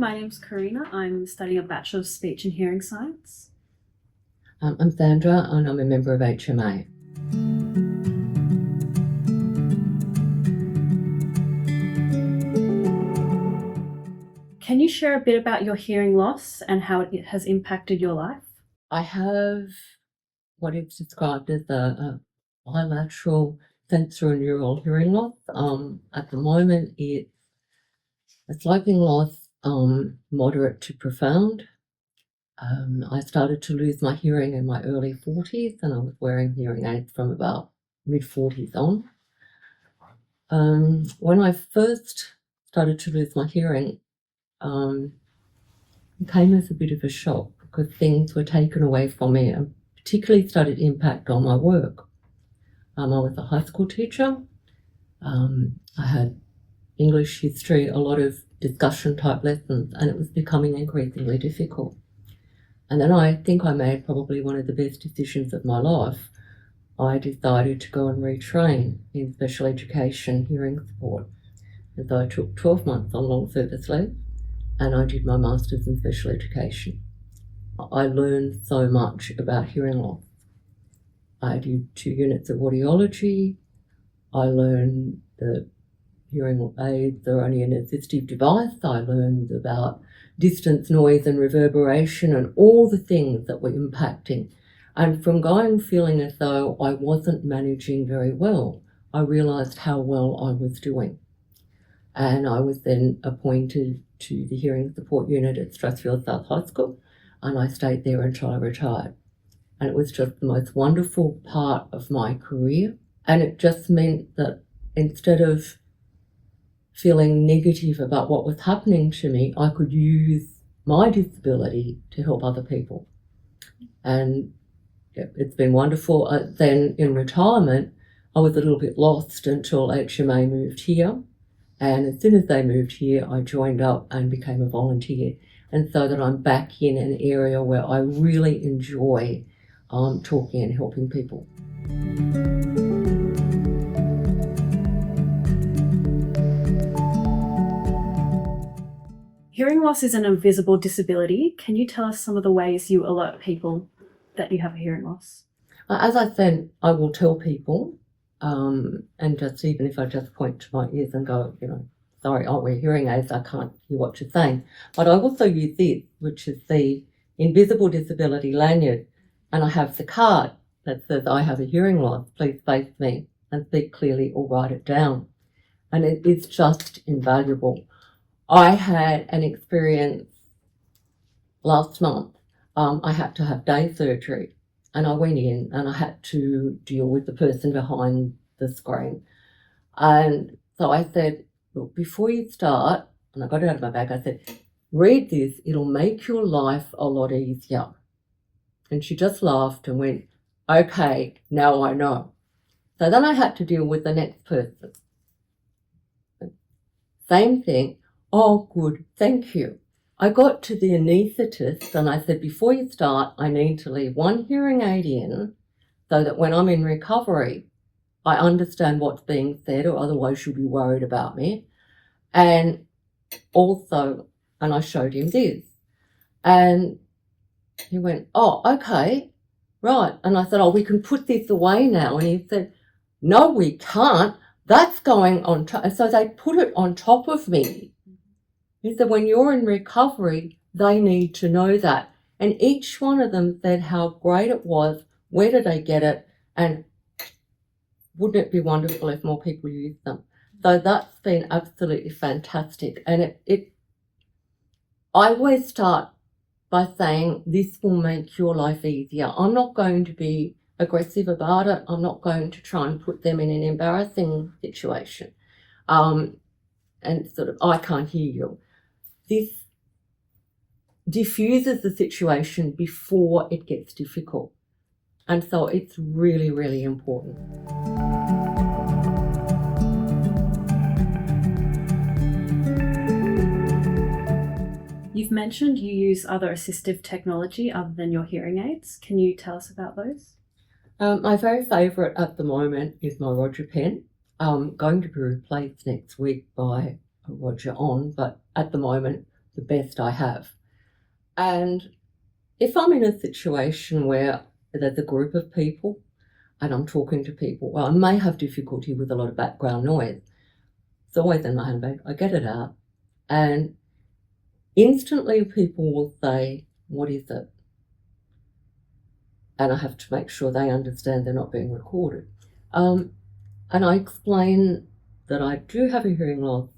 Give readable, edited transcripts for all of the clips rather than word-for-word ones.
my name's Carine. I'm studying a Bachelor of Speech and Hearing Science. I'm Sandra and I'm a member of HMA. Can you share a bit about your hearing loss and how it has impacted your life? I have what is described as a bilateral sensorineural hearing loss. At the moment, it's a sloping loss, moderate to profound. I started to lose my hearing in my early 40s and I was wearing hearing aids from about mid-40s on. When I first started to lose my hearing, it came as a bit of a shock because things were taken away from me and particularly started to impact on my work. I was a high school teacher. I had English history, a lot of discussion type lessons, and it was becoming increasingly difficult. And then I think I made probably one of the best decisions of my life. I decided to go and retrain in special education hearing support. And so I took 12 months on long service leave and I did my Masters in Special Education. I learned so much about hearing loss. I did 2 units of audiology. I learned that hearing aids are only an assistive device. I learned about distance, noise and reverberation and all the things that were impacting. And from going feeling as though I wasn't managing very well, I realised how well I was doing. And I was then appointed to the hearing support unit at Strathfield South High School, and I stayed there until I retired. And it was just the most wonderful part of my career. And it just meant that instead of feeling negative about what was happening to me, I could use my disability to help other people. And it's been wonderful. Then in retirement, I was a little bit lost until HMA moved here. And as soon as they moved here, I joined up and became a volunteer. And so that I'm back in an area where I really enjoy talking and helping people. Hearing loss is an invisible disability. Can you tell us some of the ways you alert people that you have a hearing loss? As I said, I will tell people, and just even if I just point to my ears and go, sorry, I wear hearing aids, I can't hear what you're saying. But I also use this, which is the invisible disability lanyard, and I have the card that says I have a hearing loss, please face me and speak clearly or write it down. And it is just invaluable. I had an experience last month. I had to have day surgery. And I went in and I had to deal with the person behind the screen. And so I said, look, before you start, and I got it out of my bag, I said, read this, it'll make your life a lot easier. And she just laughed and went, okay, now I know. So then I had to deal with the next person. Same thing, oh good, thank you. I got to the anaesthetist and I said, before you start, I need to leave one hearing aid in so that when I'm in recovery, I understand what's being said or otherwise you'll be worried about me. And also, and I showed him this. And he went, oh, okay, right. And I said, oh, we can put this away now. And he said, no, we can't. That's going on top. And so they put it on top of me. He said, when you're in recovery, they need to know that. And each one of them said how great it was, where did they get it, and wouldn't it be wonderful if more people used them? So that's been absolutely fantastic. And I always start by saying, this will make your life easier. I'm not going to be aggressive about it. I'm not going to try and put them in an embarrassing situation. And sort of, I can't hear you. This diffuses the situation before it gets difficult. And so it's really, really important. You've mentioned you use other assistive technology other than your hearing aids. Can you tell us about those? My very favourite at the moment is my Roger pen. Going to be replaced next week by a Roger On, but at the moment the best I have. And if I'm in a situation where there's a group of people and I'm talking to people, well, I may have difficulty with a lot of background noise. It's always in my handbag. I get it out, and instantly people will say, "What is it?" And I have to make sure they understand they're not being recorded. And I explain that I do have a hearing loss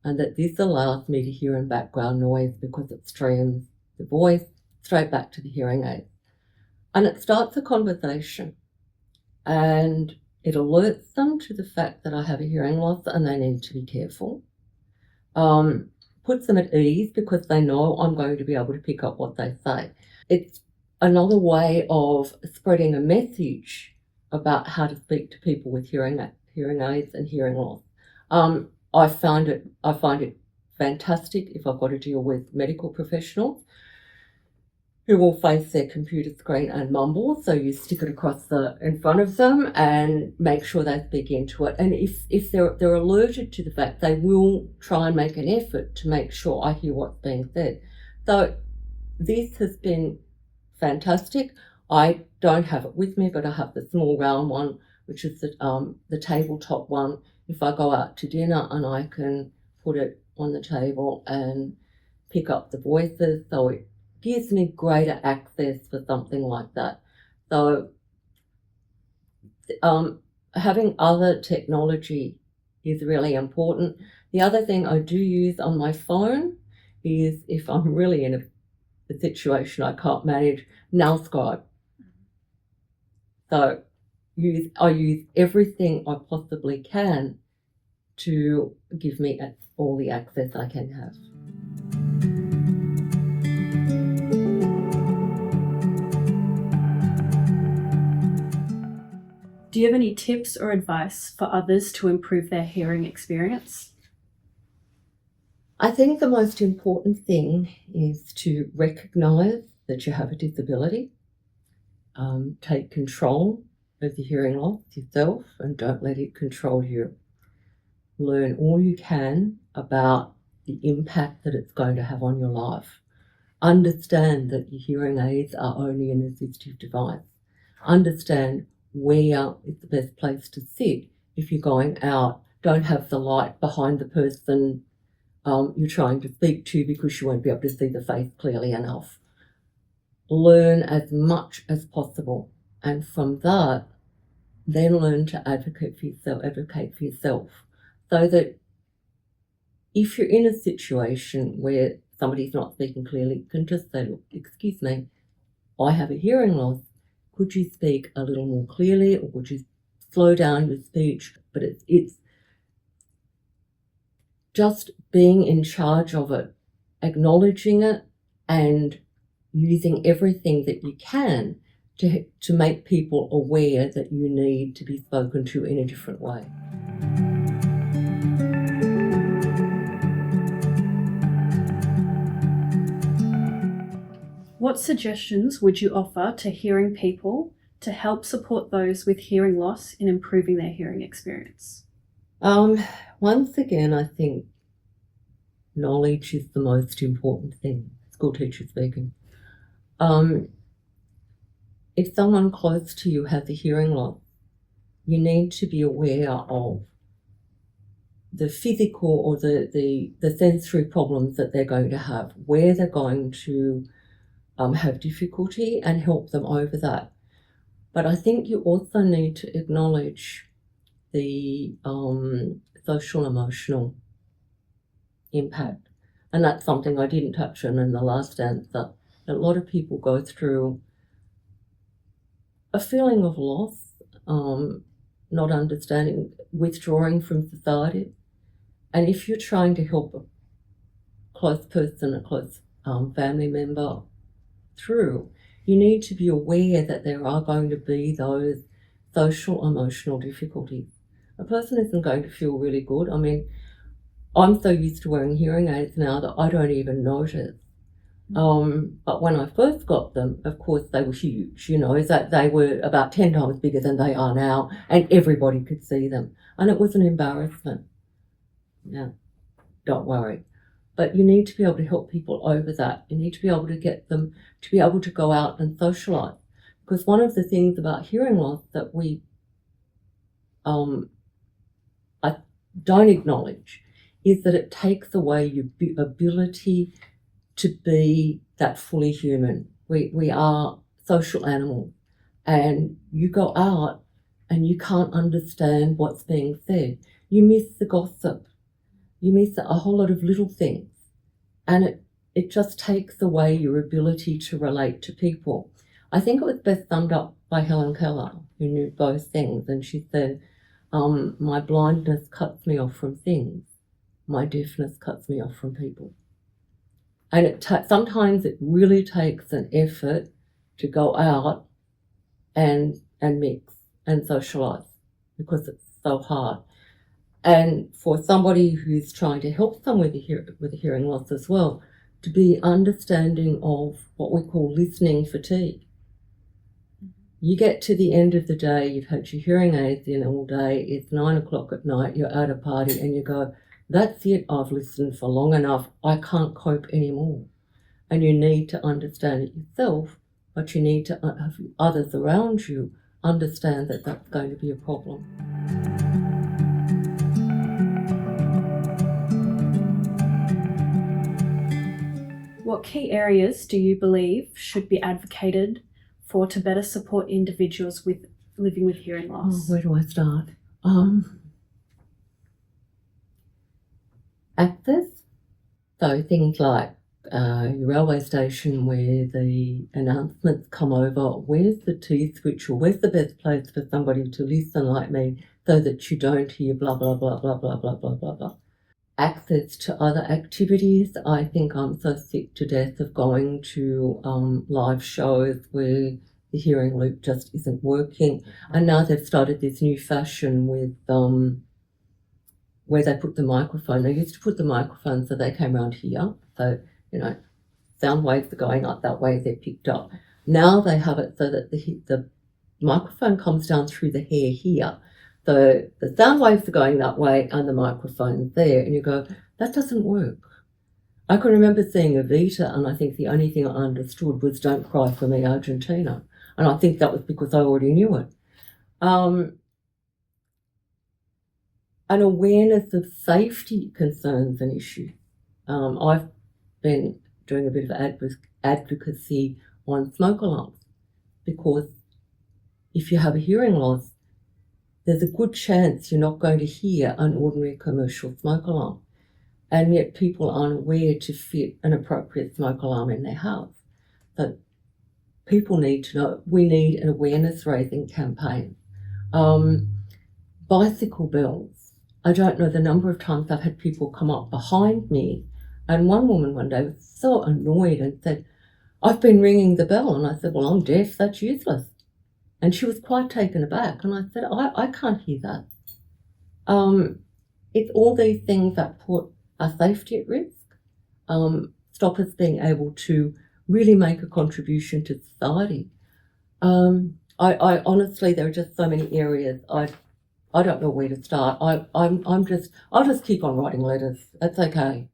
and that this allows me to hear in background noise because it streams the voice straight back to the hearing aid. And it starts a conversation, and it alerts them to the fact that I have a hearing loss and they need to be careful. Puts them at ease because they know I'm going to be able to pick up what they say. It's another way of spreading a message about how to speak to people with hearing aids and hearing loss. I find it fantastic if I've got to deal with medical professionals who will face their computer screen and mumble. So you stick it across in front of them and make sure they speak into it. And if they're alerted to the fact, they will try and make an effort to make sure I hear what's being said. So this has been fantastic. I don't have it with me, but I have the small round one, which is the tabletop one. If I go out to dinner, and I can put it on the table and pick up the voices, so it gives me greater access for something like that. So having other technology is really important. The other thing I do use on my phone is if I'm really in a situation I can't manage, now Skype. So I use everything I possibly can to give me all the access I can have. Do you have any tips or advice for others to improve their hearing experience? I think the most important thing is to recognise that you have a disability, take control of the hearing loss yourself and don't let it control you. Learn all you can about the impact that it's going to have on your life. Understand that your hearing aids are only an assistive device. Understand where is the best place to sit if you're going out. Don't have the light behind the person you're trying to speak to because you won't be able to see the face clearly enough. Learn as much as possible, and from that, then learn to advocate for yourself, so that if you're in a situation where somebody's not speaking clearly, you can just say, "Look, excuse me, I have a hearing loss. Could you speak a little more clearly, or would you slow down your speech?" But it's just being in charge of it, acknowledging it, and using everything that you can to make people aware that you need to be spoken to in a different way. What suggestions would you offer to hearing people to help support those with hearing loss in improving their hearing experience? Once again, I think knowledge is the most important thing. School teacher speaking. If someone close to you has a hearing loss, you need to be aware of the physical or the sensory problems that they're going to have, where they're going to have difficulty, and help them over that. But I think you also need to acknowledge the social emotional impact. And that's something I didn't touch on in the last answer. A lot of people go through a feeling of loss, not understanding, withdrawing from society. And if you're trying to help a close person, a close family member through, you need to be aware that there are going to be those social emotional difficulties. A person isn't going to feel really good. I mean, I'm so used to wearing hearing aids now that I don't even notice. But when I first got them, of course, they were huge, that they were about 10 times bigger than they are now, and everybody could see them. And it was an embarrassment. Yeah, don't worry. But you need to be able to help people over that. You need to be able to get them to be able to go out and socialise. Because one of the things about hearing loss that we I don't acknowledge is that it takes away your ability to be that fully human. We are social animals, and you go out and you can't understand what's being said. You miss the gossip. You miss a whole lot of little things, and it just takes away your ability to relate to people. I think it was best summed up by Helen Keller, who knew both things, and she said, my blindness cuts me off from things. My deafness cuts me off from people. And sometimes it really takes an effort to go out and mix and socialise, because it's so hard. And for somebody who's trying to help someone with a hearing loss as well, to be understanding of what we call listening fatigue. You get to the end of the day, you've had your hearing aids in all day, it's 9 o'clock at night, you're at a party, and you go, that's it, I've listened for long enough, I can't cope anymore. And you need to understand it yourself, but you need to have others around you understand that that's going to be a problem. What key areas do you believe should be advocated for to better support individuals living with hearing loss? Where do I start? Access. So things like your railway station where the announcements come over, where's the T switch, or where's the best place for somebody to listen like me so that you don't hear blah, blah, blah, blah, blah, blah, blah, blah, blah. Access to other activities. I think I'm so sick to death of going to live shows where the hearing loop just isn't working. And now they've started this new fashion with where they put the microphone. They used to put the microphone so they came around here. So, sound waves are going up that way, they're picked up. Now they have it so that the microphone comes down through the hair here. So the sound waves are going that way and the microphone's there, and you go, that doesn't work. I can remember seeing Evita, and I think the only thing I understood was Don't Cry for Me, Argentina. And I think that was because I already knew it. An awareness of safety concerns an issue. I've been doing a bit of advocacy on smoke alarms, because if you have a hearing loss, there's a good chance you're not going to hear an ordinary commercial smoke alarm. And yet people aren't aware to fit an appropriate smoke alarm in their house. So people need to know. We need an awareness raising campaign. Bicycle bells. I don't know the number of times I've had people come up behind me, and one woman one day was so annoyed and said, I've been ringing the bell. And I said, well, I'm deaf, that's useless. And she was quite taken aback. And I said, I can't hear that. It's all these things that put our safety at risk, stop us being able to really make a contribution to society. I honestly, there are just so many areas. I don't know where to start. I'll just keep on writing letters. That's okay.